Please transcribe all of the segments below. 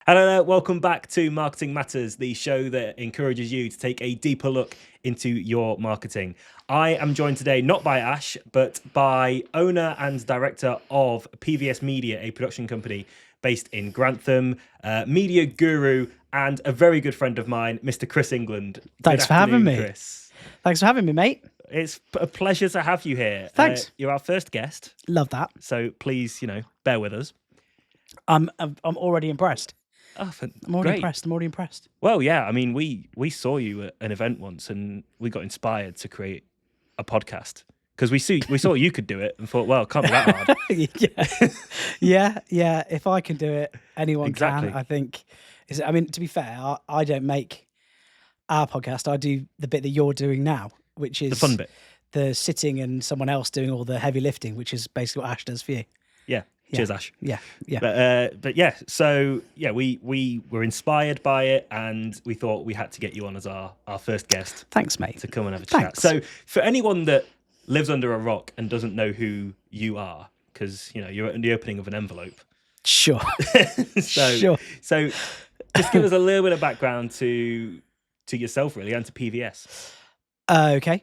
Hello there, welcome back to Marketing Matters, the show that encourages you to take a deeper look into your marketing. I am joined today not by Ash, but by owner and director of PVS Media, a production company based in Grantham, media guru, and a very good friend of mine, Mr. Chris England. Thanks for having me. Chris. Thanks for having me, mate. It's a pleasure to have you here. Thanks. You're our first guest. Love that. So please, bear with us. I'm already impressed. Oh, I'm already impressed. Well, yeah. I mean, we saw you at an event once, and we got inspired to create a podcast because we saw you could do it, and thought, well, it can't be that hard. yeah. If I can do it, anyone exactly. can. I think. I mean, to be fair, I don't make our podcast. I do the bit that you're doing now, which is the fun bit, the sitting and someone else doing all the heavy lifting, which is basically what Ash does for you. Yeah. Cheers, Ash. Yeah. But yeah, so yeah, we were inspired by it, and we thought we had to get you on as our first guest. Thanks, mate. To come and have a chat. So for anyone that lives under a rock and doesn't know who you are, because you're at the opening of an envelope. Sure. So just give us a little bit of background to yourself, really, and to PVS. Okay.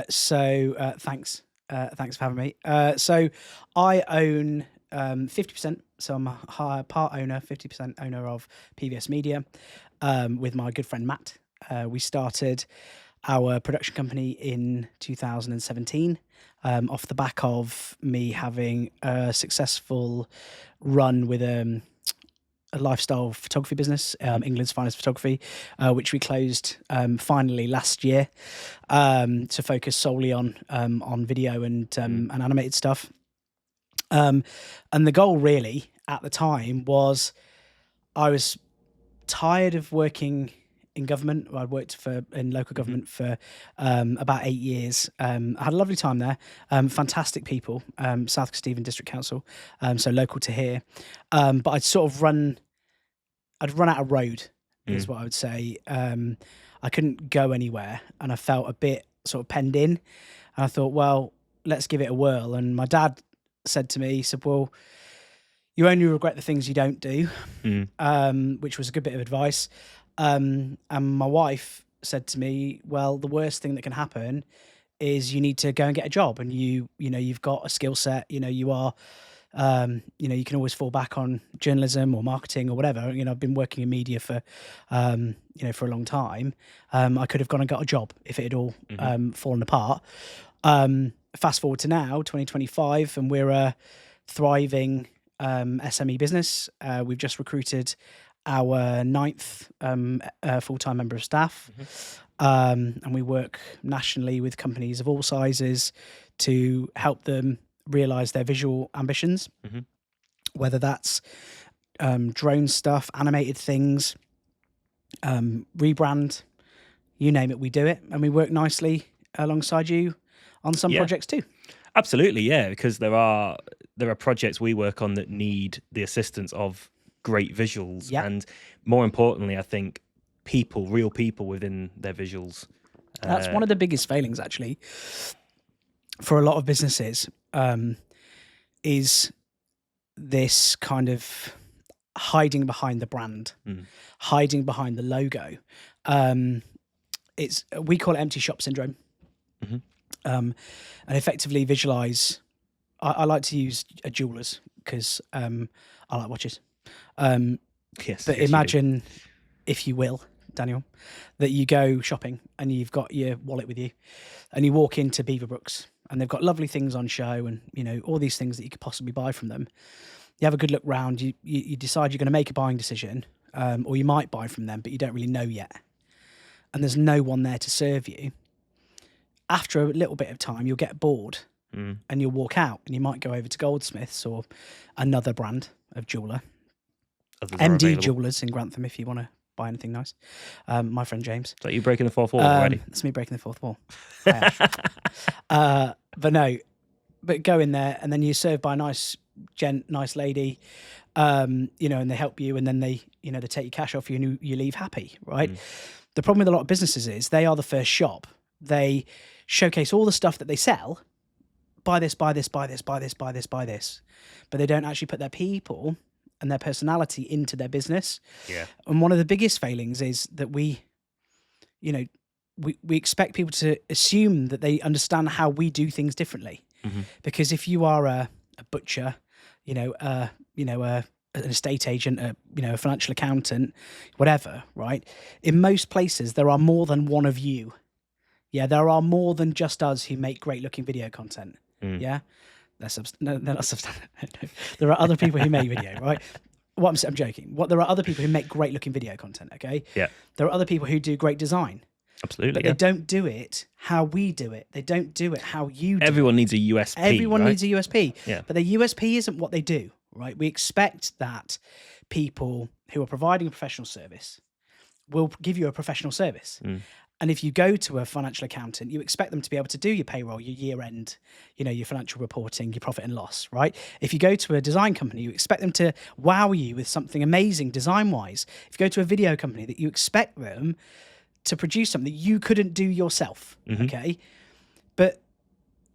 So thanks. Thanks for having me. So I own 50%. So I'm a part owner, 50% owner of PVS Media, with my good friend Matt. We started our production company in 2017, off the back of me having a successful run with a lifestyle photography business, England's Finest Photography, which we closed finally last year, to focus solely on video and animated stuff. And the goal really at the time was I was tired of working in government. I'd worked in local government for about 8 years. I had a lovely time there. Fantastic people, South Stephen District Council, so local to here. But I'd run out of road, is what I would say. I couldn't go anywhere, and I felt a bit sort of penned in. And I thought, well, let's give it a whirl. And my dad said to me, he said, well, you only regret the things you don't do, which was a good bit of advice. And my wife said to me, well, the worst thing that can happen is you need to go and get a job, and you've got a skill set, you are, you can always fall back on journalism or marketing or whatever. I've been working in media for a long time. I could have gone and got a job if it had all fallen apart. Fast forward to now, 2025, and we're a thriving SME business. We've just recruited our 9th full-time member of staff, and we work nationally with companies of all sizes to help them realise their visual ambitions, whether that's drone stuff, animated things, rebrand, you name it, we do it, and we work nicely alongside you on some projects too. Absolutely, yeah, because there are projects we work on that need the assistance of great visuals, and more importantly, I think real people within their visuals. That's one of the biggest failings, actually, for a lot of businesses, is this kind of hiding behind the brand, hiding behind the logo. We call it empty shop syndrome. And effectively visualize. I like to use a jewelers because I like watches. Yes, but imagine, if you will, Daniel, that you go shopping and you've got your wallet with you, and you walk into Beaverbrooks and they've got lovely things on show, and all these things that you could possibly buy from them. You have a good look round. You decide you're going to make a buying decision, or you might buy from them, but you don't really know yet. And there's no one there to serve you. After a little bit of time, you'll get bored and you'll walk out, and you might go over to Goldsmiths or another brand of jeweler. MD Jewelers in Grantham, if you want to buy anything nice. My friend James. So you're breaking the fourth wall already? That's me breaking the fourth wall. But go in there, and then you're served by a nice lady, and they help you, and then they take your cash off you, and you leave happy, right? The problem with a lot of businesses is they are the first shop. They showcase all the stuff that they sell. Buy this, buy this, buy this, buy this, buy this, buy this. But they don't actually put their people and their personality into their business. Yeah. And one of the biggest failings is that we expect people to assume that they understand how we do things differently. Mm-hmm. Because if you are a butcher, an estate agent, a financial accountant, whatever, right? In most places, there are more than one of you. Yeah, there are more than just us who make great looking video content. Yeah, they're not substantive. There are other people who make video, right? I'm joking. There are other people who make great looking video content. Okay. Yeah. There are other people who do great design. Absolutely. But they don't do it how we do it. They don't do it how you do Everyone it. needs a USP. Everyone right? needs a USP. Yeah. But the USP isn't what they do, right? We expect that people who are providing a professional service will give you a professional service. And if you go to a financial accountant, you expect them to be able to do your payroll, your year end, your financial reporting, your profit and loss, right? If you go to a design company, you expect them to wow you with something amazing design wise. If you go to a video company, that you expect them to produce something that you couldn't do yourself. Okay. But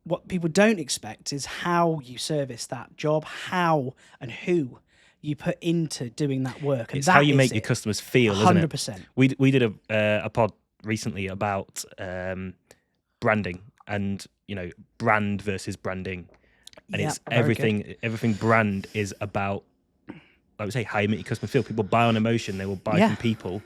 what people don't expect is how you service that job, how and who you put into doing that work. And It's that how you is make your it. customers feel, isn't it? 100%. We did a pod recently about branding and brand versus branding, and Yeah, it's very good. everything brand is about, I would say, how you make your customer feel. People buy on emotion. They will buy Yeah. from people.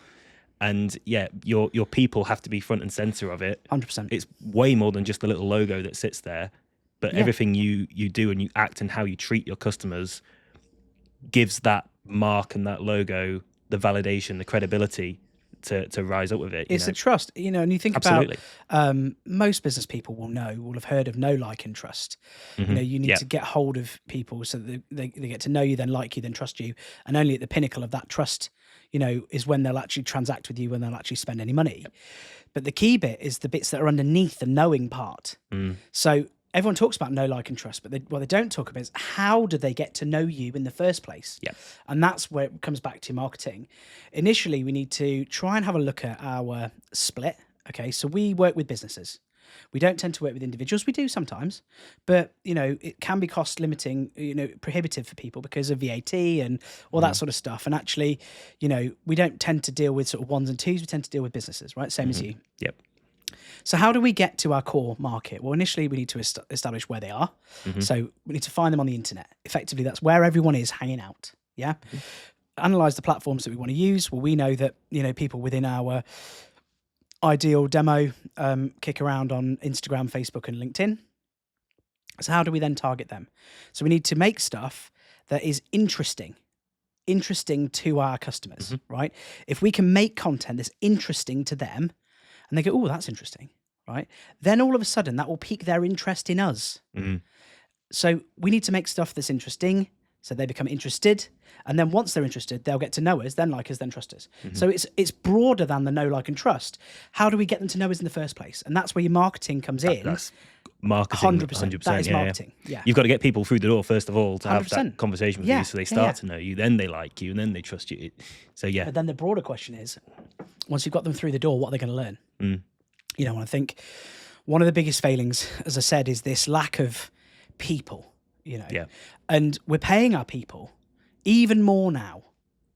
And your people have to be front and center of it. 100%. It's way more than just the little logo that sits there, but everything you do and you act and how you treat your customers gives that mark and that logo the validation, the credibility to rise up with it. It's a trust, and you think Absolutely. about most business people will have heard of know, like, and trust. You need to get hold of people so that they get to know you, then like you, then trust you. And only at the pinnacle of that trust, is when they'll actually transact with you, when they'll actually spend any money. But the key bit is the bits that are underneath the knowing part. So everyone talks about know, like, and trust, but what they don't talk about is how do they get to know you in the first place? Yeah. And that's where it comes back to marketing. Initially, we need to try and have a look at our split. Okay, so we work with businesses. We don't tend to work with individuals. We do sometimes, but it can be cost limiting, prohibitive for people because of VAT and all that sort of stuff. And actually, we don't tend to deal with sort of ones and twos. We tend to deal with businesses, right? Same as you. Yep. So how do we get to our core market? Well, initially we need to establish where they are. So we need to find them on the internet. Effectively, that's where everyone is hanging out. Yeah. Analyze the platforms that we want to use. Well, we know that people within our ideal demo kick around on Instagram, Facebook, and LinkedIn. So how do we then target them? So we need to make stuff that is interesting to our customers, right? If we can make content that's interesting to them, and they go, oh, that's interesting, right? Then all of a sudden that will pique their interest in us. So we need to make stuff that's interesting so they become interested. And then once they're interested, they'll get to know us, then like us, then trust us. So it's broader than the know, like, and trust. How do we get them to know us in the first place? And that's where your marketing comes in. That's marketing. 100%. That is marketing. Yeah. You've got to get people through the door first of all to have 100%. that conversation with you, so they start to know you, then they like you, and then they trust you. So yeah. But then the broader question is, once you've got them through the door, what are they going to learn? And I think one of the biggest failings, as I said, is this lack of people. And we're paying our people even more now,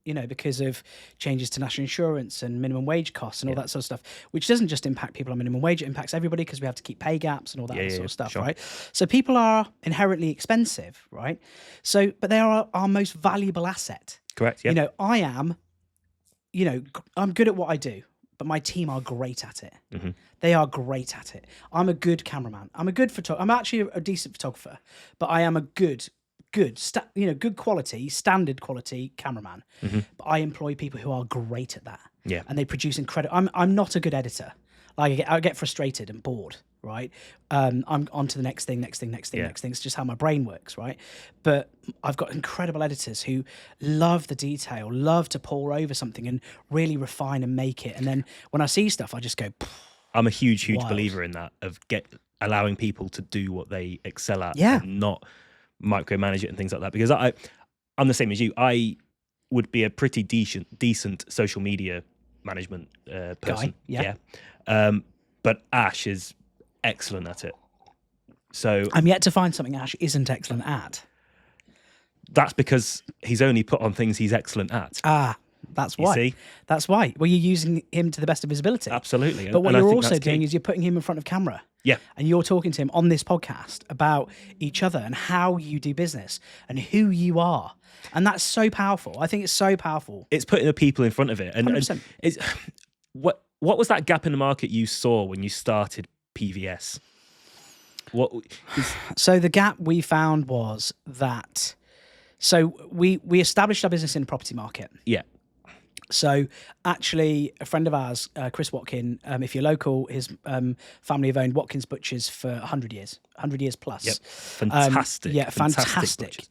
because of changes to national insurance and minimum wage costs and all that sort of stuff, which doesn't just impact people on minimum wage, it impacts everybody because we have to keep pay gaps and all that sort of stuff, right? So people are inherently expensive, right? So, but they are our most valuable asset. Correct, yeah. I am, I'm good at what I do, but my team are great at it. They are great at it. I'm a good cameraman. I'm a good photographer. I'm actually a decent photographer, but I am a good quality, standard quality cameraman. But I employ people who are great at that. Yeah. And they produce incredible. I'm not a good editor. Like I get frustrated and bored, right? I'm on to the next thing. It's just how my brain works, right? But I've got incredible editors who love the detail, love to pore over something and really refine and make it. And then when I see stuff, I just go, I'm a huge wild. believer in that, of allowing people to do what they excel at and not micromanage it and things like that. Because I'm the same as you. I would be a pretty decent social media management person. Guy, but Ash is excellent at it. So I'm yet to find something Ash isn't excellent at. that's because he's only put on things he's excellent at. That's You why. see? That's why. Well, you're using him to the best of his ability. Absolutely. But what And I you're think also that's key. doing is you're putting him in front of camera. Yeah. And you're talking to him on this podcast about each other and how you do business and who you are. And that's so powerful. I think it's so powerful. It's putting the people in front of it. And 100%. it's what was that gap in the market you saw when you started PVS? So the gap we found was that we established our business in the property market. Yeah. So actually, a friend of ours, Chris Watkin, if you're local, his family have owned Watkins Butchers for 100 years plus. Yep. Fantastic.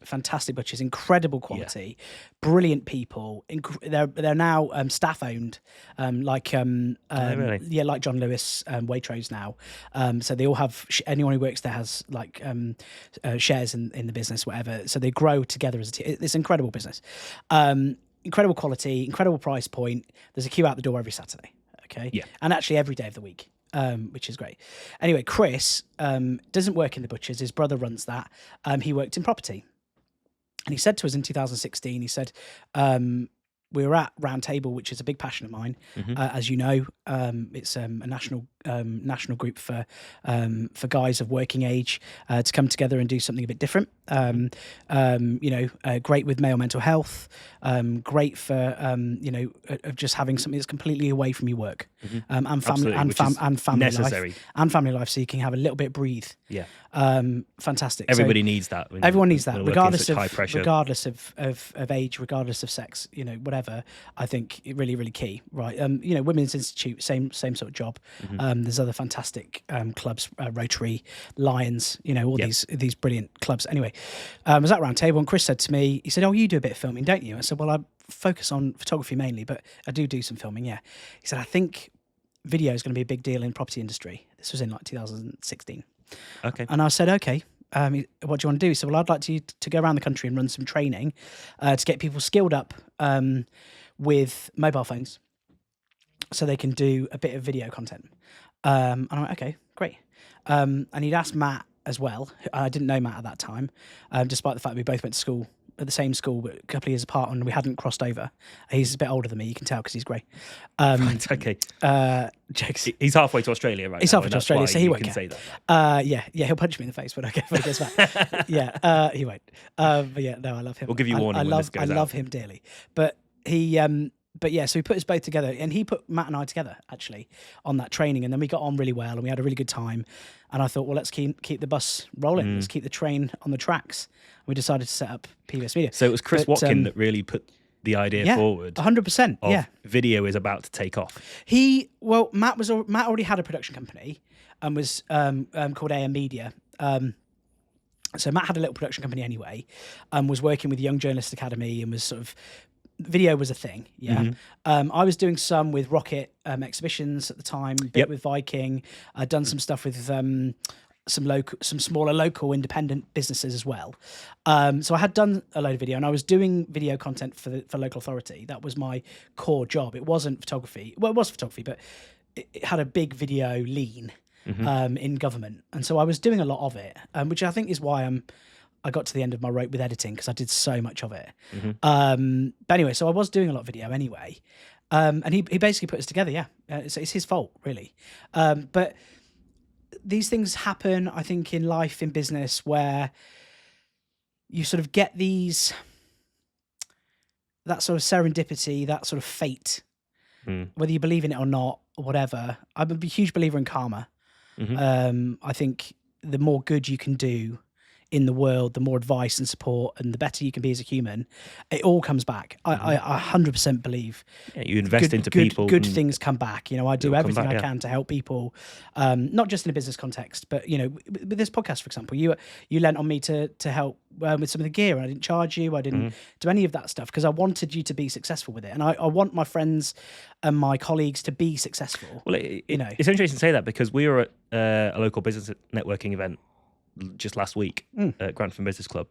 Fantastic butchers, incredible quality, brilliant people. They're now staff owned, like really? like John Lewis, Waitrose now. So they all have anyone who works there has like shares in the business, whatever. So they grow together as a team. It's an incredible business. Incredible quality, incredible price point. There's a queue out the door every Saturday. Okay. Yeah. And actually every day of the week, which is great. Anyway, Chris doesn't work in the butchers. His brother runs that. He worked in property. And he said to us in 2016, he said, we were at Round Table, which is a big passion of mine. As you know, it's a national group for guys of working age to come together and do something a bit different. Great with male mental health. Great for just having something that's completely away from your work and family necessary. life and family life, so you can have a little bit breathe. Yeah. Fantastic. Everybody needs that. Everyone needs that, regardless high pressure. of age, regardless of sex, whatever. I think it really, really key, right? Women's Institute, same sort of job. There's other fantastic clubs, Rotary, Lions, all these brilliant clubs. Anyway, I was at Round Table and Chris said to me, he said, "Oh, you do a bit of filming, don't you?" I said, "Well, I focus on photography mainly, but I do some filming, yeah." He said, "I think video is going to be a big deal in the property industry." This was in like 2016. Okay. And I said, "Okay, what do you want to do?" He said, "Well, I'd like to go around the country and run some training to get people skilled up with mobile phones so they can do a bit of video content." And I went, "Okay, great." And he'd asked Matt as well. I didn't know Matt at that time, despite the fact we both went to school at the same school, but a couple of years apart, and we hadn't crossed over. He's a bit older than me, you can tell because he's grey. Right, okay. Jokes. He's halfway to Australia right He's now. halfway to Australia, so he won't care. Say that. Yeah, he'll punch me in the face when he gets back. Yeah, he won't. But yeah, no, I love him. We'll give you warning when this goes out. I love him dearly. But he, but yeah, so he put us both together, and he put Matt and I together actually on that training, and then we got on really well, and we had a really good time. And I thought, well, let's keep the bus rolling. Let's keep the train on the tracks. We decided to set up PBS Media. So it was Chris Watkin that really put the idea forward. 100%. Yeah, video is about to take off. Matt already had a production company and was called AM Media. So Matt had a little production company anyway, and was working with Young Journalist Academy, and was sort of, video was a thing. Yeah. I was doing some with Rocket exhibitions at the time, a bit with Viking. I'd done some stuff with some smaller local independent businesses as well. So I had done a load of video, and I was doing video content for local authority. That was my core job. It wasn't photography. Well, it was photography, but it had a big video lean in government, and so I was doing a lot of it, which I think is why I got to the end of my rope with editing, because I did so much of it. But anyway, so I was doing a lot of video anyway. And he basically put us together, yeah. So it's his fault, really. But these things happen, I think, in life, in business, where you sort of get that sort of serendipity, that sort of fate, whether you believe in it or not, or whatever. I'm a huge believer in karma. I think the more good you can do in the world, the more advice and support, and the better you can be as a human, it all comes back. I 100% believe. Yeah, you invest into people. Good things come back. I do everything I can to help people, not just in a business context, but with this podcast, for example, you lent on me to help with some of the gear, and I didn't charge you. I didn't do any of that stuff because I wanted you to be successful with it, and I want my friends and my colleagues to be successful. Well, it's interesting to say that, because we were at a local business networking event just last week at Grantham Business Club.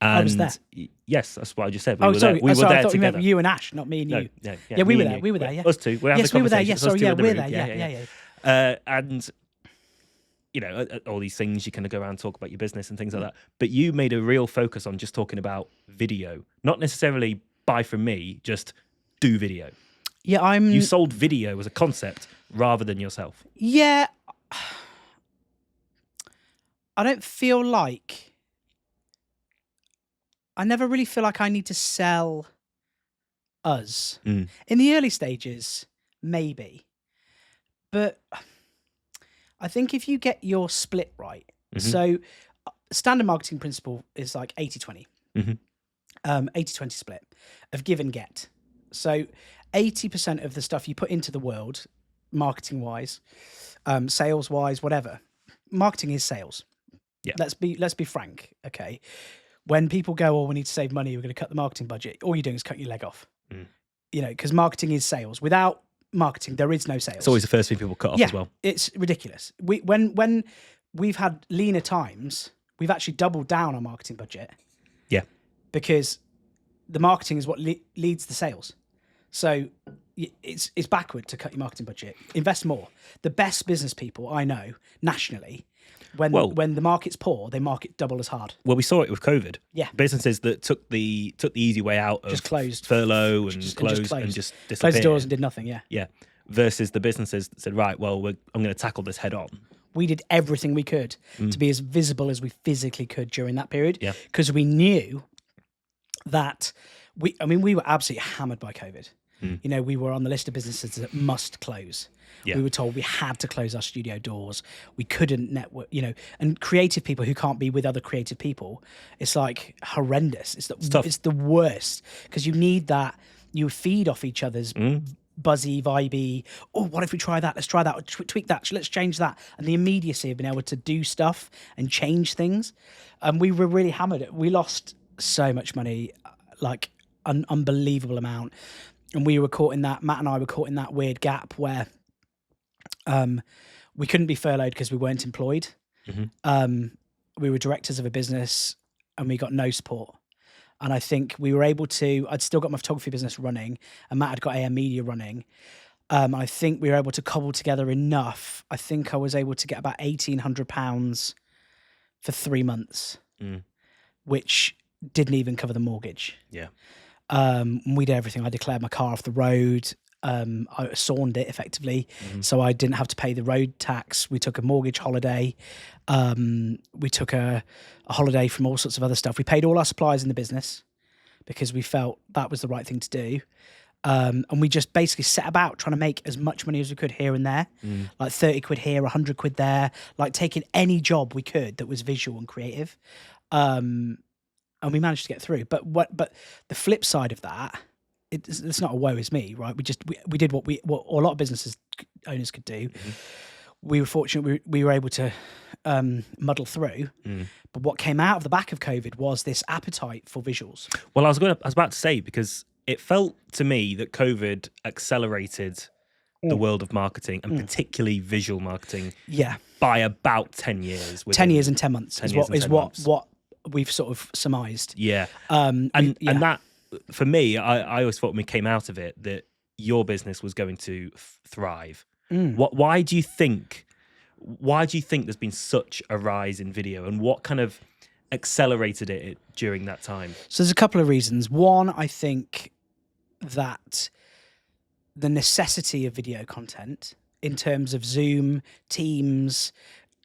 And I was there. Yes, that's what I just said. We were sorry. there. We were there I thought together. You and Ash, not me and you. No, yeah, we were there. We were there. Yeah, us two. We're having yes, we were there. conversation. Yes, sorry. Yeah, we're there. Yeah. And all these things you kind of go around and talk about your business and things like that. But you made a real focus on just talking about video, not necessarily buy from me, just do video. Yeah, You sold video as a concept rather than yourself. Yeah, I don't feel like... I never really feel like I need to sell us. In the early stages, maybe. But I think if you get your split right, so standard marketing principle is like 80-20. 80-20 split of give and get. So 80% of the stuff you put into the world, marketing-wise, sales-wise, whatever, marketing is sales. Yeah. Let's be frank, okay? When people go, oh, we need to save money, we're going to cut the marketing budget, all you're doing is cut your leg off. Because marketing is sales. Without marketing, there is no sales. It's always the first thing people cut off as well. It's ridiculous. When we've had leaner times, we've actually doubled down on marketing budget. Yeah. Because the marketing is what leads the sales. So it's backward to cut your marketing budget. Invest more. The best business people I know nationally, when the market's poor, they market double as hard. Well, we saw it with COVID. Yeah. Businesses that took the easy way out of just closed, furlough and closed disappeared. Closed the doors and did nothing. Yeah. Yeah. Versus the businesses that said, right, well, I'm going to tackle this head on. We did everything we could to be as visible as we physically could during that period. Yeah. Because we knew that we were absolutely hammered by COVID. We were on the list of businesses that must close. Yeah. We were told we had to close our studio doors. We couldn't network, and creative people who can't be with other creative people, it's like horrendous. It's the worst because you need that. You feed off each other's buzzy, vibey. Oh, what if we try that? Let's try that. Tweak that. Let's change that. And the immediacy of being able to do stuff and change things. We were really hammered. We lost so much money, like an unbelievable amount. And we were caught in that, Matt and I were caught in that weird gap where we couldn't be furloughed because we weren't employed. We were directors of a business and we got no support. And I think we were able to, I'd still got my photography business running and Matt had got AM Media running. I think we were able to cobble together enough. I think I was able to get about £1,800 for 3 months, which didn't even cover the mortgage. Yeah. We did everything. I declared my car off the road. I sawned it effectively, so I didn't have to pay the road tax. We took a mortgage holiday. We took a holiday from all sorts of other stuff. We paid all our suppliers in the business because we felt that was the right thing to do. And we just basically set about trying to make as much money as we could here and there, like 30 quid here, 100 quid there, like taking any job we could that was visual and creative. And we managed to get through. But the flip side of that, it's not a woe is me, right? We did what a lot of businesses owners could do. We were fortunate we were able to muddle through. But what came out of the back of COVID was this appetite for visuals. Well, I was about to say, because it felt to me that COVID accelerated the world of marketing and particularly visual marketing. Yeah. By about 10 years. 10 years and 10 months is what we've sort of surmised. Yeah. And that, for me, I always thought when we came out of it that your business was going to thrive. Why do you think there's been such a rise in video, and what kind of accelerated it during that time? So there's a couple of reasons. One, I think that the necessity of video content in terms of Zoom, Teams,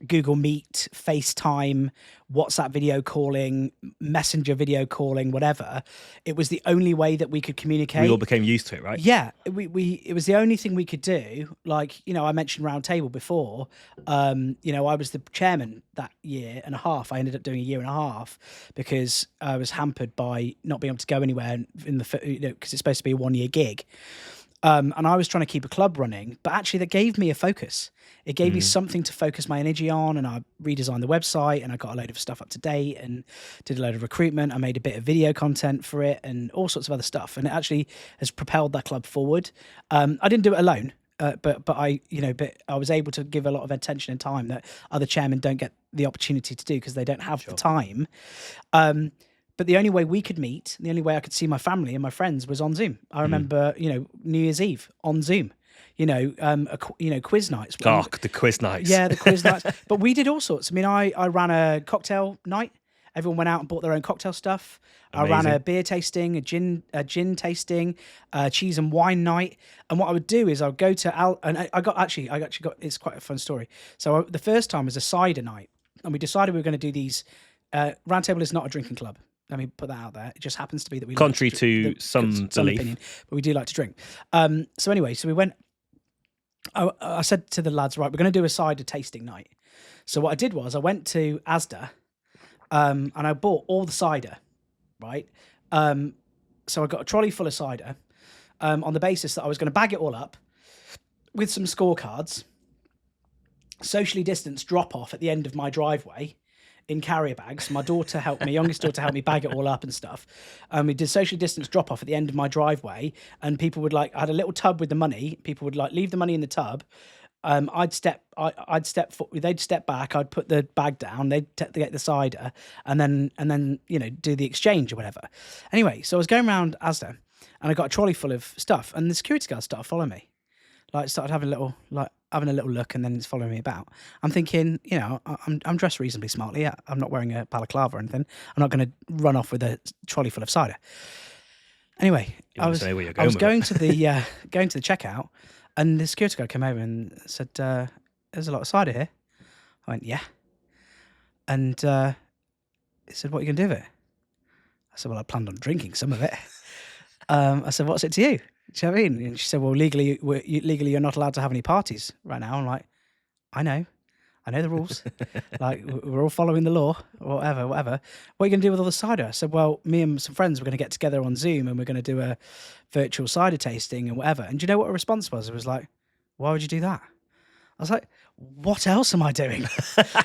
Google Meet, FaceTime, WhatsApp video calling, Messenger video calling, whatever. It was the only way that we could communicate. We all became used to it, right? Yeah, it was the only thing we could do. Like, I mentioned Roundtable before. I was the chairman that year and a half. I ended up doing a year and a half because I was hampered by not being able to go anywhere because it's supposed to be a 1-year gig. And I was trying to keep a club running, but actually that gave me a focus. It gave me something to focus my energy on, and I redesigned the website and I got a load of stuff up to date and did a load of recruitment. I made a bit of video content for it and all sorts of other stuff. And it actually has propelled that club forward. I didn't do it alone, but I was able to give a lot of attention and time that other chairmen don't get the opportunity to do because they don't have the time. But the only way we could meet, the only way I could see my family and my friends was on Zoom. I remember, New Year's Eve on Zoom. quiz nights. Oh, the quiz nights. Yeah, the quiz nights. But we did all sorts. I mean, I ran a cocktail night. Everyone went out and bought their own cocktail stuff. Amazing. I ran a beer tasting, a gin tasting, cheese and wine night. And what I would do is I would go to and I actually got. It's quite a fun story. So the first time was a cider night, and we decided we were going to do these. Roundtable is not a drinking club. Let me put that out there. It just happens to be that we contrary to some belief, opinion, but we do like to drink. So anyway, so we went. I said to the lads, right, we're going to do a cider tasting night. So what I did was I went to Asda, and I bought all the cider, right? So I got a trolley full of cider, on the basis that I was going to bag it all up with some scorecards, socially distanced drop off at the end of my driveway in carrier bags. My youngest daughter helped me bag it all up and stuff. We did socially distanced drop off at the end of my driveway, and people would I had a little tub with the money. People would leave the money in the tub. They'd step back. I'd put the bag down. They'd get the cider, and then do the exchange or whatever. Anyway, so I was going around Asda, and I got a trolley full of stuff, and the security guard started following me. Started having a little look, and then it's following me about. I'm thinking, I'm dressed reasonably smartly. I'm not wearing a balaclava or anything. I'm not going to run off with a trolley full of cider. Anyway, I was going to the checkout, and the security guard came over and said, "There's a lot of cider here." I went, "Yeah," and he said, "What are you going to do with it?" I said, "Well, I planned on drinking some of it." I said, "What's it to you?" Do you know what I mean? And she said, "Well, legally, you're not allowed to have any parties right now." I'm like, I know the rules. We're all following the law, or whatever. What are you going to do with all the cider? I said, "Well, me and some friends, we're going to get together on Zoom, and we're going to do a virtual cider tasting and whatever." And do you know what her response was? It was like, "Why would you do that?" I was like, "What else am I doing?"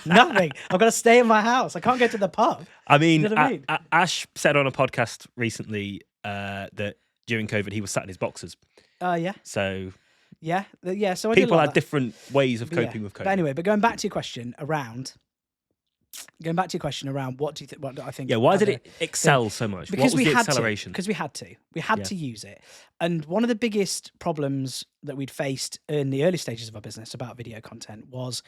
Nothing. I've got to stay in my house. I can't go to the pub. I mean, You know what I mean? Ash said on a podcast recently that during COVID he was sat in his boxers. Yeah. So Yeah. So I people did had different ways of coping with COVID. But anyway, going back to your question around what do you think? What I think? Yeah, why did it excel so much? Because what was we the had acceleration? Because we had to use it. And one of the biggest problems that we'd faced in the early stages of our business about video content was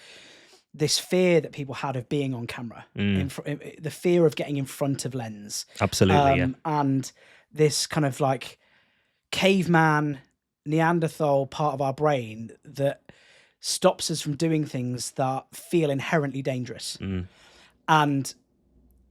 this fear that people had of being on camera, the fear of getting in front of lens. Absolutely, and this kind of caveman Neanderthal part of our brain that stops us from doing things that feel inherently dangerous. And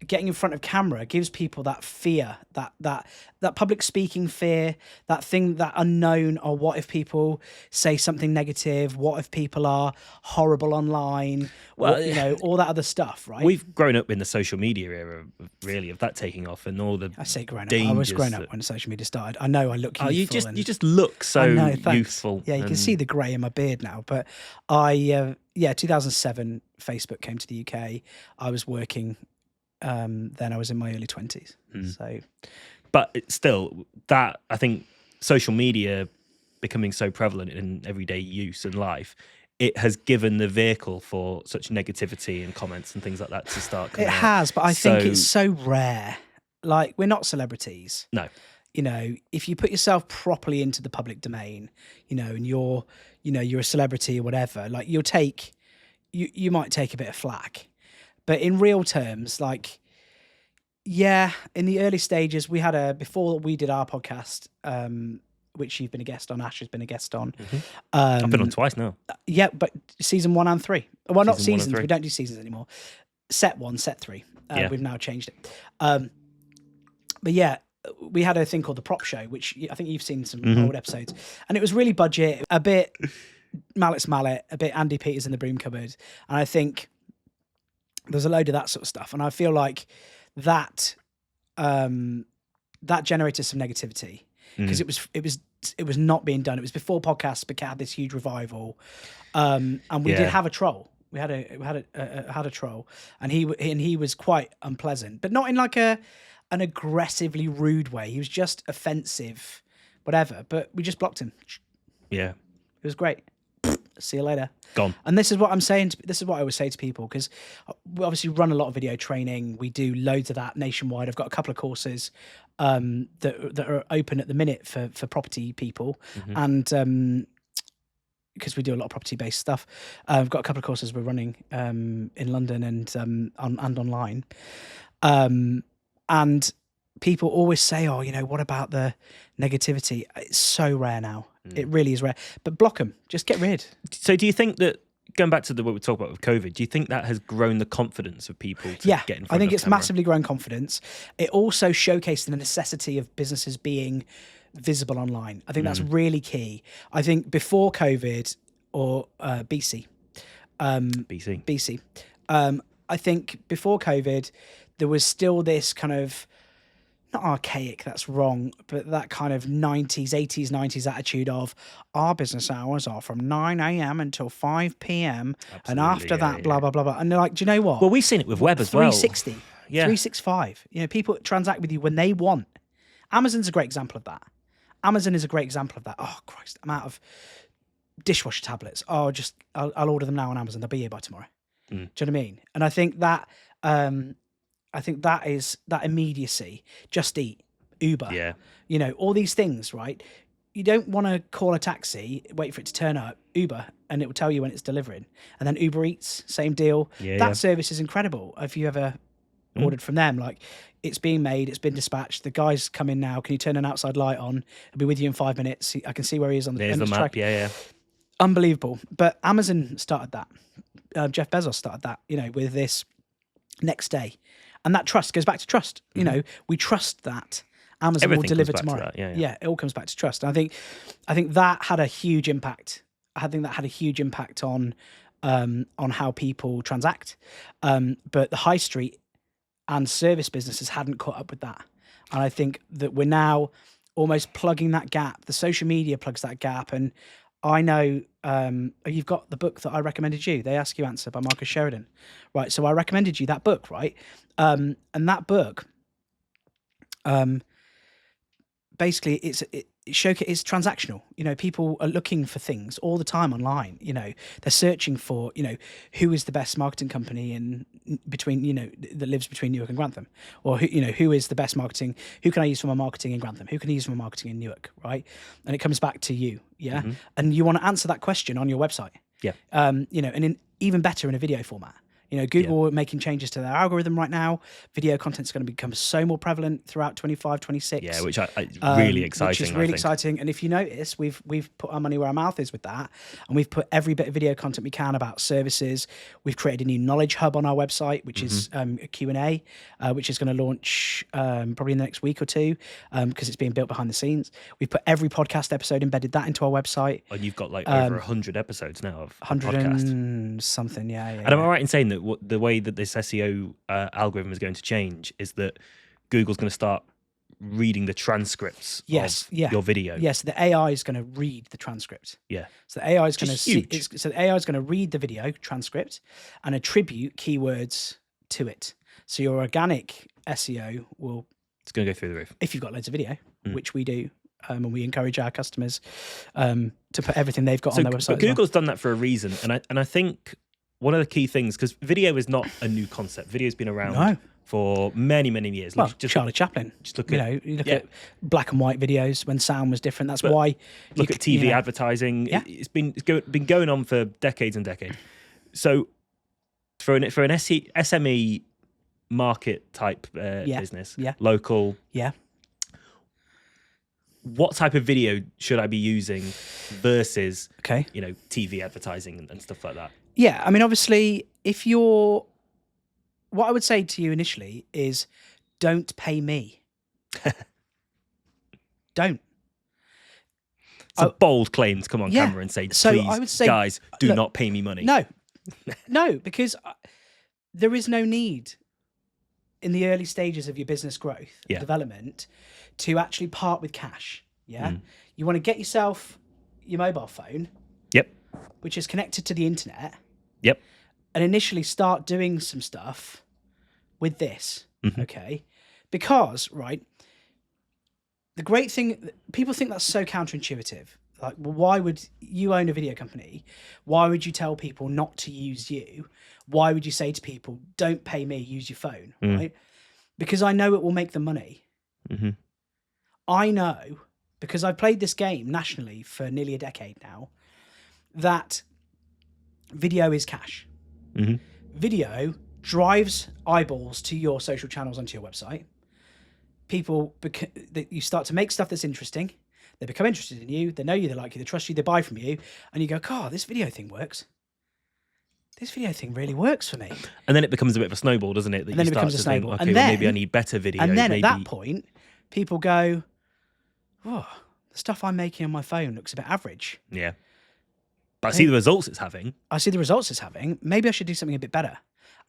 getting in front of camera gives people that fear, that public speaking fear, that thing, that unknown. Or what if people say something negative? What if people are horrible online? Well, all that other stuff, right? We've grown up in the social media era, really, of that taking off and all the. I say grown up. I was grown up when social media started. I know I look youthful. You just look so youthful. Yeah, you can see the grey in my beard now. But 2007, Facebook came to the UK. I was working. Then I was in my early 20s. So, but it's still that, I think social media becoming so prevalent in everyday use and life, it has given the vehicle for such negativity and comments and things like that to start coming out. It has, but I think it's so rare. We're not celebrities. No. If you put yourself properly into the public domain, and you're a celebrity or whatever, you might take a bit of flack. But in real terms, in the early stages, we had before we did our podcast, which you've been a guest on, Ash has been a guest on. I've been on twice now. Yeah, but season 1 and 3. Well, not Season 1 and seasons. 3. We don't do seasons anymore. Set 1, set 3. We've now changed it. But yeah, we had a thing called the Prop Show, which I think you've seen some old episodes. And it was really budget, a bit Mallet's Mallet, a bit Andy Peters in the broom cupboard. And I think there's a load of that sort of stuff, and I feel like that generated some negativity because it was not being done. It was before podcasts had this huge revival, and we did have a troll. We had a troll, and he was quite unpleasant, but not in an aggressively rude way. He was just offensive, whatever. But we just blocked him. Yeah, it was great. See you later. Gone. And this is what I'm saying. This is what I always say to people, because we obviously run a lot of video training. We do loads of that nationwide. I've got a couple of courses that are open at the minute for property people, and because we do a lot of property-based stuff. We've got a couple of courses we're running in London and online. And people always say, "Oh, what about the negativity?" It's so rare now. It really is rare. But block them. Just get rid. So do you think that, going back to what we talked about with COVID, do you think that has grown the confidence of people to get in front I think of it's camera? massively grown confidence. It also showcased the necessity of businesses being visible online. I think that's really key. I think before COVID or BC, BC. I think before COVID, there was still this kind of, not archaic, that's wrong, but that kind of 90s, 80s, 90s attitude of our business hours are from 9 a.m. until 5 p.m. and after that, blah, blah, blah, blah. And they're like, do you know what? Well, we've seen it with web as well. 360, 365. People transact with you when they want. Amazon's a great example of that. Amazon is a great example of that. Oh, Christ, I'm out of dishwasher tablets. Oh, I'll order them now on Amazon. They'll be here by tomorrow. Do you know what I mean? And I think that is that immediacy. Just Eat, Uber. Yeah. All these things, right? You don't want to call a taxi, wait for it to turn up, Uber, and it will tell you when it's delivering. And then Uber Eats, same deal. That service is incredible. If you ever ordered from them, like, it's being made, it's been dispatched, the guy's coming now, can you turn an outside light on? I'll be with you in 5 minutes. I can see where he is on There's the map. track. Yeah. Unbelievable. But Amazon started that. Jeff Bezos started that, with this next day. And that trust goes back to trust. We trust that Amazon will deliver tomorrow. Yeah, it all comes back to trust. And I think that had a huge impact. I think that had a huge impact on how people transact. But the high street and service businesses hadn't caught up with that. And I think that we're now almost plugging that gap. The social media plugs that gap. And I know you've got the book that I recommended you, They Ask You Answer by Marcus Sheridan. Right. So I recommended you that book, right? And that book, basically it's transactional. People are looking for things all the time online. They're searching for, who is the best marketing company that lives between Newark and Grantham, or who is the best marketing, who can I use for my marketing in Grantham, who can I use for my marketing in Newark, right? And it comes back to you. And you want to answer that question on your website. And even better in a video format. Google are making changes to their algorithm right now. Video content's going to become so more prevalent throughout 25, 26. Yeah, which I really exciting. Which is really exciting. And if you notice, we've put our money where our mouth is with that, and we've put every bit of video content we can about services. We've created a new knowledge hub on our website, which is a Q&A, which is going to launch probably in the next week or two, because it's being built behind the scenes. We've put every podcast episode, embedded that into our website. And you've got like over 100 episodes now of 100 podcast. And something, yeah. And am I right in saying that the way that this SEO algorithm is going to change is that Google's going to start reading the transcripts of your video? Yes, the AI is going to read the transcript. Yeah. So the AI is going to huge. So the AI is going to read the video transcript and attribute keywords to it. So your organic SEO will... It's going to go through the roof. If you've got loads of video, which we do. And we encourage our customers to put everything they've got on their website. But Google's done that for a reason. And I think one of the key things, because video is not a new concept. Video's been around for many, many years. Well, Charlie Chaplin. Just look you look at black and white videos when sound was different. That's why. Look at TV advertising. Yeah. It's been going on for decades and decades. So for an SME market type business, local. Yeah. What type of video should I be using versus, TV advertising and stuff like that? Yeah, I mean, obviously, what I would say to you initially is, don't pay me. Don't. It's a bold claim to come on camera and say, please, I would say, guys, do not pay me money. No, because there is no need in the early stages of your business growth, development, to actually part with cash. You want to get yourself your mobile phone, which is connected to the internet, and initially start doing some stuff with this, okay? Because, the great thing, people think that's so counterintuitive. Like, well, why would you own a video company? Why would you tell people not to use you? Why would you say to people, don't pay me, use your phone, right? Because I know it will make them money. I know, because I've played this game nationally for nearly a decade now, that video is cash. Mhm. Video drives eyeballs to your social channels and to your website. People, you start to make stuff that's interesting. They become interested in you. They know you. They like you. They trust you. They buy from you. And you go, God, this video thing works. This video thing really works for me. And then it becomes a bit of a snowball, doesn't it? That And then you it start becomes a to think, snowball. okay, And well, then- maybe I need better videos. And then maybe... at that point, people go, oh, the stuff I'm making on my phone looks a bit average. Yeah. But I see the results it's having. I see the results it's having. Maybe I should do something a bit better.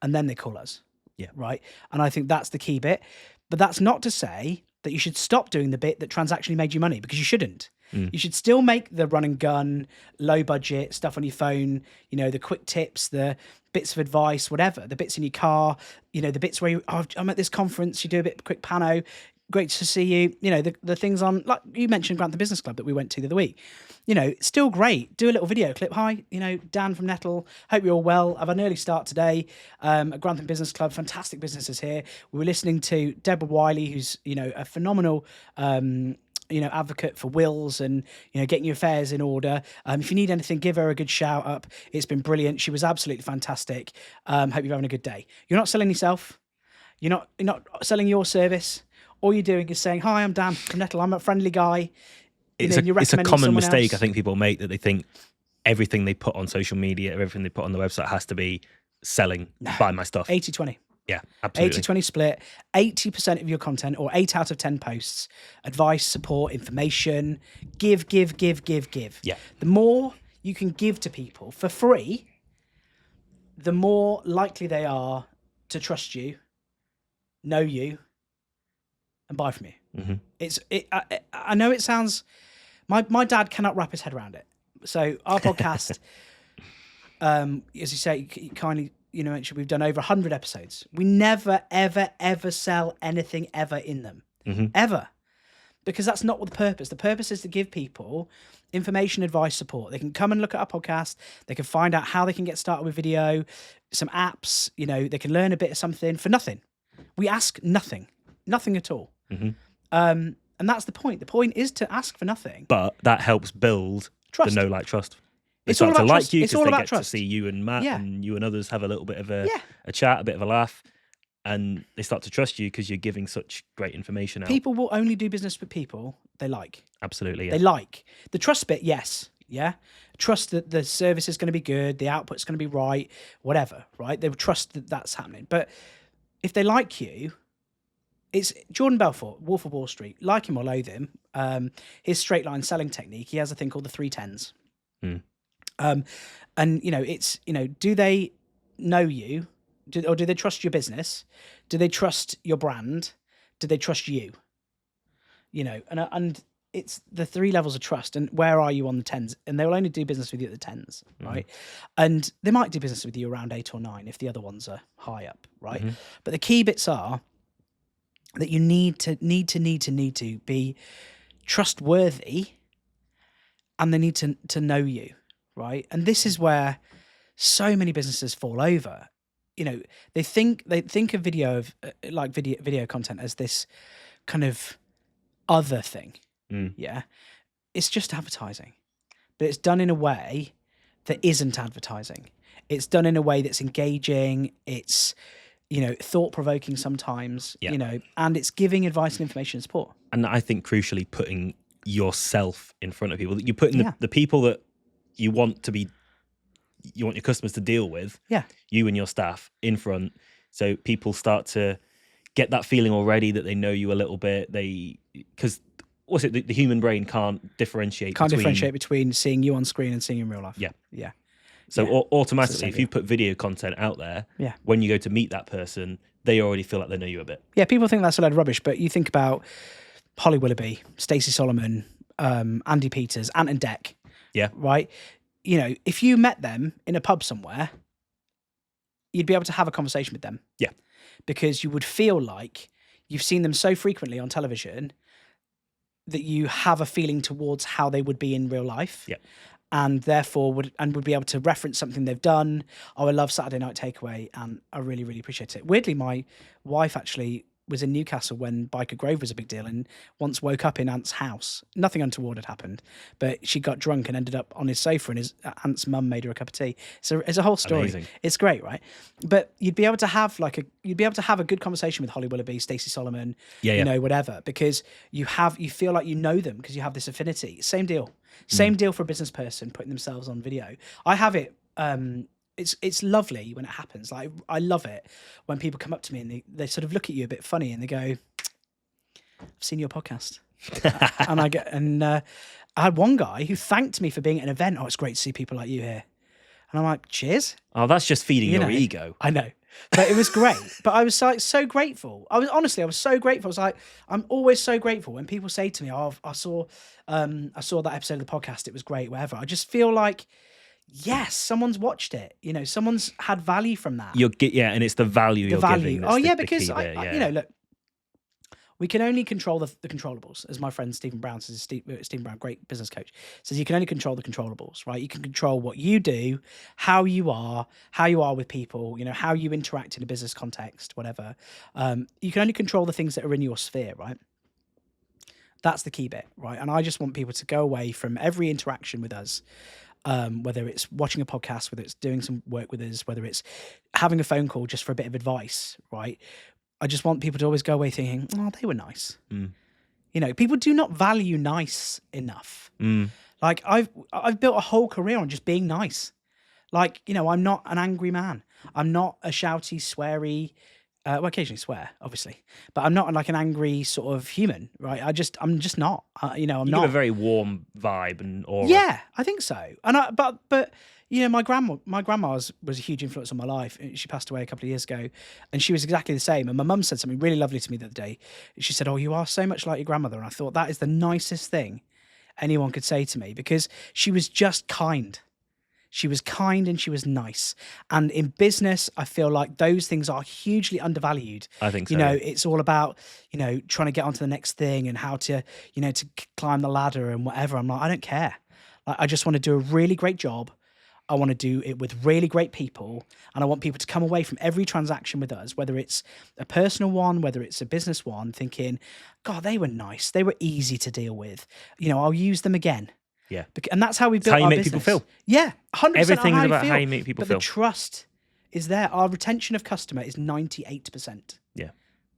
And then they call us. Yeah. Right. And I think that's the key bit. But that's not to say that you should stop doing the bit that transactionally made you money, because you shouldn't. You should still make the run and gun, low budget stuff on your phone, you know, the quick tips, the bits of advice, whatever, the bits in your car, you know, the bits where I'm at this conference, you do a bit quick pano, great to see you, you know, the things on, like you mentioned, Grant the Business Club that we went to the other week, you know, still great. Do a little video clip. Hi, you know, Dan from Nettle. Hope you're all well. I've had an early start today at Grantham Business Club. Fantastic businesses here. We were listening to Deborah Wiley, who's, you know, a phenomenal, you know, advocate for wills and, you know, getting your affairs in order. If you need anything, give her a good shout up. It's been brilliant. She was absolutely fantastic. Hope you're having a good day. You're not selling yourself. You're not selling your service. All you're doing is saying, hi, I'm Dan from Nettle. I'm a friendly guy. It's a common mistake I think people make, that they think everything they put on social media, everything they put on the website has to be selling, buy my stuff. 80-20. Yeah, absolutely. 80-20 split. 80% of your content, or 8 out of 10 posts, advice, support, information, give. Yeah. The more you can give to people for free, the more likely they are to trust you, know you, and buy from you. I know it sounds... My dad cannot wrap his head around it. So our podcast, as you say, kindly, you know, mentioned we've done over 100 episodes. We never, ever, ever sell anything ever in them. Ever. Because that's not what the purpose. The purpose is to give people information, advice, support. They can come and look at our podcast. They can find out how they can get started with video, some apps, you know, they can learn a bit of something for nothing. We ask nothing at all. And that's the point. The point is to ask for nothing. But that helps build Trust. the know, like, trust. They It's all start to about like trust. you It's because all they about get trust. to see you and Matt Yeah. and you and others have a little bit of a Yeah. chat, a bit of a laugh, and they start to trust you because you're giving such great information out. People will only do business with people they like. Absolutely, yeah. They like. The trust bit, yes. Yeah. Trust that the service is going to be good, the output's going to be right, whatever, right? They would trust that that's happening. But if they like you, it's Jordan Belfort, Wolf of Wall Street. Like him or loathe him, his straight line selling technique, he has a thing called the 3 10s. And, you know, it's, you know, do they know you? Or do they trust your business? Do they trust your brand? Do they trust you? You know, and it's the 3 levels of trust. And where are you on the 10s? And they will only do business with you at the 10s, right? And they might do business with you around 8 or 9 if the other ones are high up, right? But the key bits are that you need to be trustworthy, and they need to know you, right? And this is where so many businesses fall over. You know, they think of video content as this kind of other thing. Yeah, it's just advertising, but it's done in a way that isn't advertising. It's done in a way that's engaging. It's, you know, thought-provoking sometimes, you know, and it's giving advice and information and support. And I think crucially putting yourself in front of people. You're putting the people that you want your customers to deal with, you and your staff, in front. So people start to get that feeling already that they know you a little bit. Because the human brain can't differentiate between seeing you on screen and seeing you in real life. Yeah. So automatically, if you put video content out there, when you go to meet that person, they already feel like they know you a bit. Yeah, people think that's a load of rubbish, but you think about Holly Willoughby, Stacey Solomon, Andy Peters, Ant and Dec. Yeah. Right? You know, if you met them in a pub somewhere, you'd be able to have a conversation with them. Yeah. Because you would feel like you've seen them so frequently on television that you have a feeling towards how they would be in real life. Yeah. And therefore would be able to reference something they've done. Oh, I love Saturday Night Takeaway, and I really, really appreciate it. Weirdly, my wife actually was in Newcastle when Biker Grove was a big deal, and once woke up in Ant's house. Nothing untoward had happened, but she got drunk and ended up on his sofa, and his Ant's mum made her a cup of tea. So it's a whole story. Amazing. It's great, right? But you'd be able to have a good conversation with Holly Willoughby, Stacey Solomon, you know, whatever, because you feel like you know them because you have this affinity. Same deal for a business person putting themselves on video. I have it. It's lovely when it happens. Like, I love it when people come up to me and they sort of look at you a bit funny and they go, "I've seen your podcast," and I had one guy who thanked me for being at an event. "Oh, it's great to see people like you here," and I'm like, "Cheers." Oh, that's just feeding your ego. I know, but it was great. But I was like so grateful. I was so grateful. I was like, I'm always so grateful when people say to me, "Oh, I saw that episode of the podcast. It was great." Whatever. I just feel like, yes, someone's watched it. You know, someone's had value from that. And it's the value you're giving. Oh, yeah, because I you know, look, we can only control the controllables, as my friend Stephen Brown says. Stephen Brown, great business coach, says you can only control the controllables, right? You can control what you do, how you are with people, you know, how you interact in a business context, whatever. You can only control the things that are in your sphere, right? That's the key bit, right? And I just want people to go away from every interaction with us, whether it's watching a podcast, whether it's doing some work with us, whether it's having a phone call just for a bit of advice, right? I just want people to always go away thinking, "Oh, they were nice." You know, people do not value nice enough. Like, I've built a whole career on just being nice. Like, you know, I'm not an angry man. I'm not a shouty, sweary. Well, occasionally swear, obviously, but I'm not like an angry sort of human, right? I'm just not. You know, I'm not. You have a very warm vibe and aura. Yeah, I think so. And but you know, my grandma was a huge influence on my life. She passed away a couple of years ago, and she was exactly the same. And my mum said something really lovely to me the other day. She said, "Oh, you are so much like your grandmother." And I thought that is the nicest thing anyone could say to me, because she was just kind. She was kind and she was nice. And in business, I feel like those things are hugely undervalued. I think so. You know, it's all about, you know, trying to get onto the next thing and how to, you know, to climb the ladder and whatever. I'm like, I don't care. Like, I just want to do a really great job. I want to do it with really great people. And I want people to come away from every transaction with us, whether it's a personal one, whether it's a business one, thinking, God, they were nice. They were easy to deal with. You know, I'll use them again. Yeah. And that's how we built how our you make business. people feel. Yeah, 100%. Everything is about feel. how you make people but feel. The trust is there. Our retention of customer is 98%. Yeah.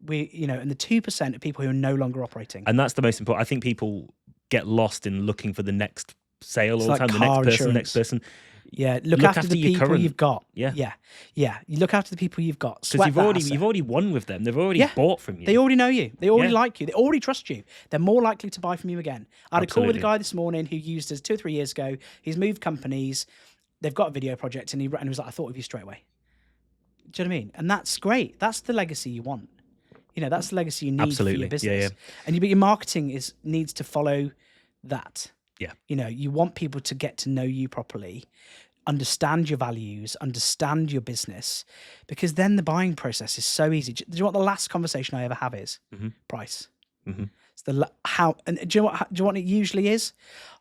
You know, and the 2% of people who are no longer operating. And that's the most important. I think people get lost in looking for the next sale all the time, the next person. Yeah, look after the people you've got. Yeah. You look after the people you've got. Because you've already won with them. They've already bought from you. They already know you. They already like you. They already trust you. They're more likely to buy from you again. I had a call with a guy this morning who used us 2 or 3 years ago. He's moved companies. They've got a video project, and he was like, "I thought of you straight away." Do you know what I mean? And that's great. That's the legacy you want. You know, that's the legacy you need for your business. And your marketing needs to follow that. Yeah. You know, you want people to get to know you properly, understand your values, understand your business, because then the buying process is so easy. Do you know what the last conversation I ever have is? Price. It's and do you know what it usually is?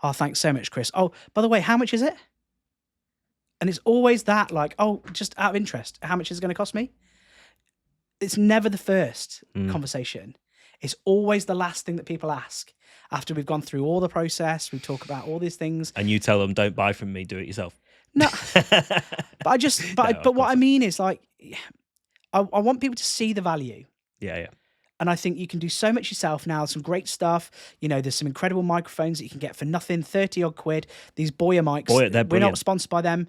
"Oh, thanks so much, Chris. Oh, by the way, how much is it?" And it's always that, like, "Oh, just out of interest, how much is it going to cost me?" It's never the first conversation. It's always the last thing that people ask after we've gone through all the process. We talk about all these things, and you tell them, "Don't buy from me, do it yourself." No, but what I mean is, like, I want people to see the value. Yeah. And I think you can do so much yourself now. Some great stuff. You know, there's some incredible microphones that you can get for nothing, 30 odd quid. These Boya mics. We're not sponsored by them.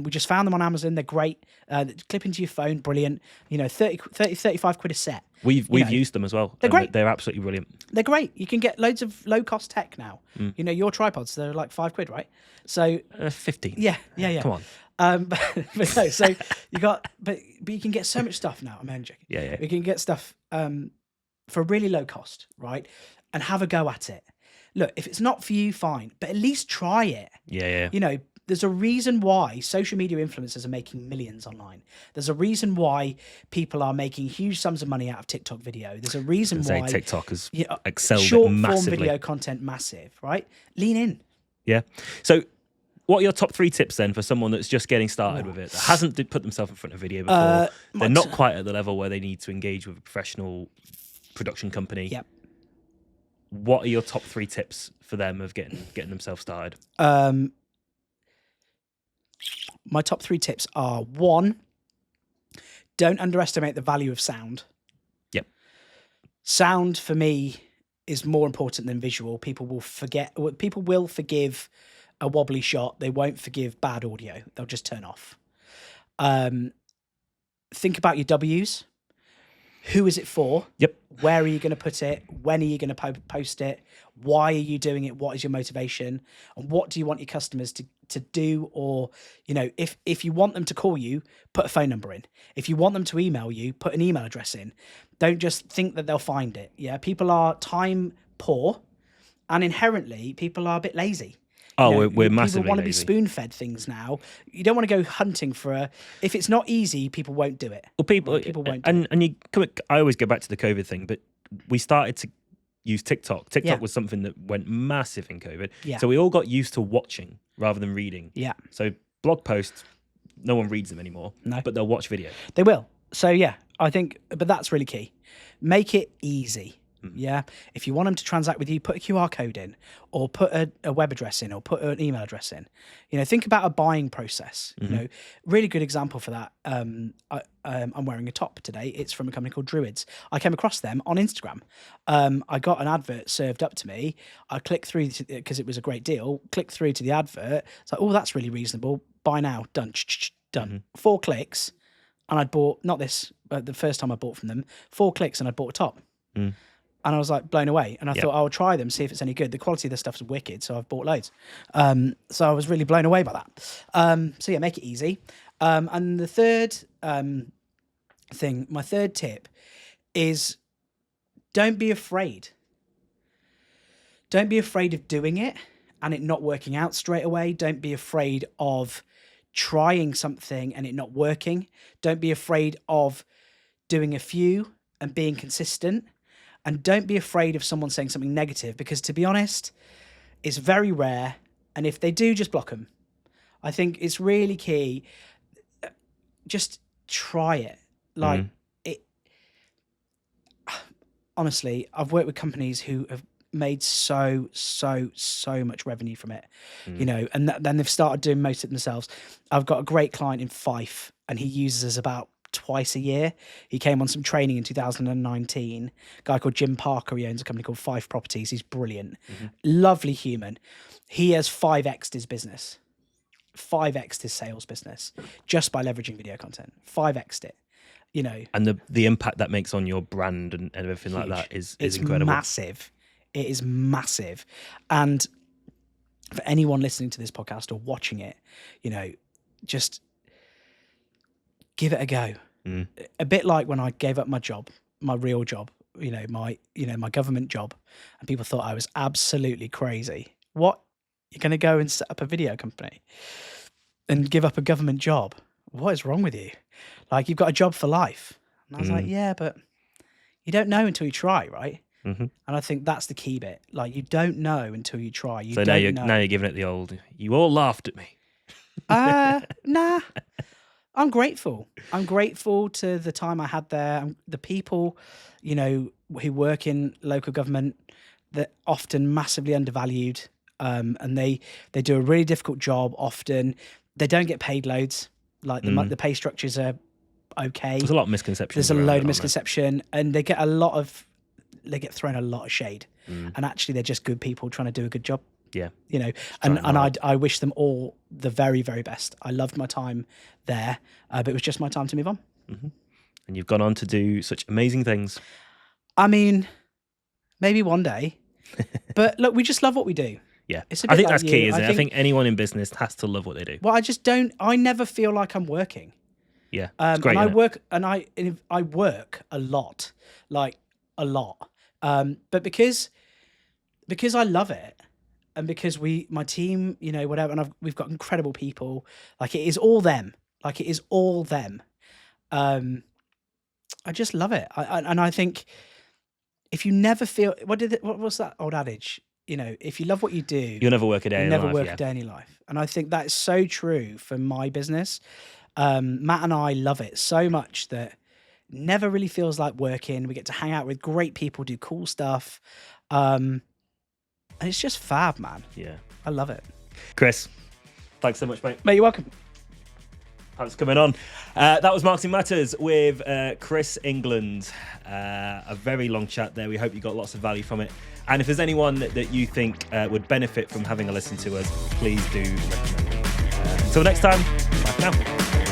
We just found them on Amazon. They're great. Clip into your phone. Brilliant. You know, 35 quid a set. We've used them as well. They're great. They're absolutely brilliant. They're great. You can get loads of low cost tech now. You know, your tripods, they're like 5 quid, right? So 15. Yeah. Come on. But no, so you got, but you can get so much stuff now. I'm joking. Yeah. We can get stuff for really low cost, right? And have a go at it. Look, if it's not for you, fine, but at least try it. Yeah. You know, there's a reason why social media influencers are making millions online. There's a reason why people are making huge sums of money out of TikTok video. There's a reason why TikTok has excelled short massively. form video content massive, right? Lean in. Yeah. So what are your top 3 tips then for someone that's just getting started with it, that hasn't put themselves in front of video before? They're not quite at the level where they need to engage with a professional production company. Yep. What are your top 3 tips for them of getting themselves started? My top 3 tips are: 1, don't underestimate the value of sound. Yep. Sound for me is more important than visual. People will forgive a wobbly shot. They won't forgive bad audio. They'll just turn off. Think about your W's. Who is it for? Yep. Where are you going to put it? When are you going to post it? Why are you doing it? What is your motivation? And what do you want your customers to do? Or, if you want them to call you, put a phone number in. If you want them to email you, put an email address in. Don't just think that they'll find it. Yeah. People are time poor, and inherently people are a bit lazy. Oh, we're massively People want to be lazy. spoon-fed things now. You don't want to go hunting for if it's not easy, people won't do it. Well, people won't do it. I always go back to the COVID thing, but we started to use TikTok. TikTok was something that went massive in COVID. Yeah. So we all got used to watching rather than reading. Yeah. So blog posts, no one reads them anymore. No. But they'll watch video. They will. So yeah, I think, but that's really key. Make it easy. Yeah. If you want them to transact with you, put a QR code in, or put a web address in, or put an email address in. Think about a buying process. Really good example for that. I'm wearing a top today. It's from a company called Druids. I came across them on Instagram. I got an advert served up to me. I clicked through because it was a great deal. Clicked through to the advert. It's like, oh, that's really reasonable. Buy now. Done. Done. 4 clicks, and I'd bought the first time I bought from them. 4 clicks, and I bought a top. And I was like blown away. And I thought I'll try them, see if it's any good. The quality of the stuff is wicked, so I've bought loads. So I was really blown away by that. So yeah, make it easy. And the third thing, my third tip is don't be afraid. Don't be afraid of doing it and it not working out straight away. Don't be afraid of trying something and it not working. Don't be afraid of doing a few and being consistent. And don't be afraid of someone saying something negative, because to be honest, it's very rare. And if they do, just block them. I think it's really key. Just try it. Honestly, I've worked with companies who have made so much revenue from it, and then they've started doing most of it themselves. I've got a great client in Fife, and he uses us about twice a year. He came on some training in 2019. A guy called Jim Parker. He owns a company called Fife Properties. He's brilliant, lovely human. He has 5x'd his business, 5x'd his sales business just by leveraging video content. 5x'd it. And the impact that makes on your brand and everything huge. like that is it's incredible. Massive. It is massive. And for anyone listening to this podcast or watching it, just give it a go. A bit like when I gave up my job, my real job, my government job, and people thought I was absolutely crazy. What? You're going to go and set up a video company and give up a government job? What is wrong with you? Like, you've got a job for life. And I was like, yeah, but you don't know until you try, right? And I think that's the key bit. Like, you don't know until you try. So now you're giving it the old, you all laughed at me. Nah. I'm grateful. I'm grateful to the time I had there. The people, who work in local government, that often massively undervalued, and they do a really difficult job. Often they don't get paid loads. Like the pay structures are okay. There's a lot of misconceptions. There's a load of misconception, and they get thrown a lot of shade. And actually, they're just good people trying to do a good job. Yeah. And I wish them all the very, very best. I loved my time there, but it was just my time to move on. And you've gone on to do such amazing things. I mean, maybe one day, but look, we just love what we do. Yeah. It's a bit I think like that's you. key, isn't it? I think anyone in business has to love what they do. Well, I never feel like I'm working. Yeah. It's great, and I work a lot, like a lot. But because I love it, and because my team, whatever, and we've got incredible people. Like, it is all them. Like, it is all them. I just love it. And I think if you never feel, what was that old adage? if you love what you do, You'll never work a day you'll in never life, work yeah. a day in your life. And I think that's so true for my business. Matt and I love it so much that never really feels like working. We get to hang out with great people, do cool stuff. And it's just fab, man. Yeah. I love it. Chris, thanks so much, mate. Mate, you're welcome. Thanks for coming on. That was Marketing Matters with Chris England. A very long chat there. We hope you got lots of value from it. And if there's anyone that you think would benefit from having a listen to us, please do recommend it. Until next time, bye for now.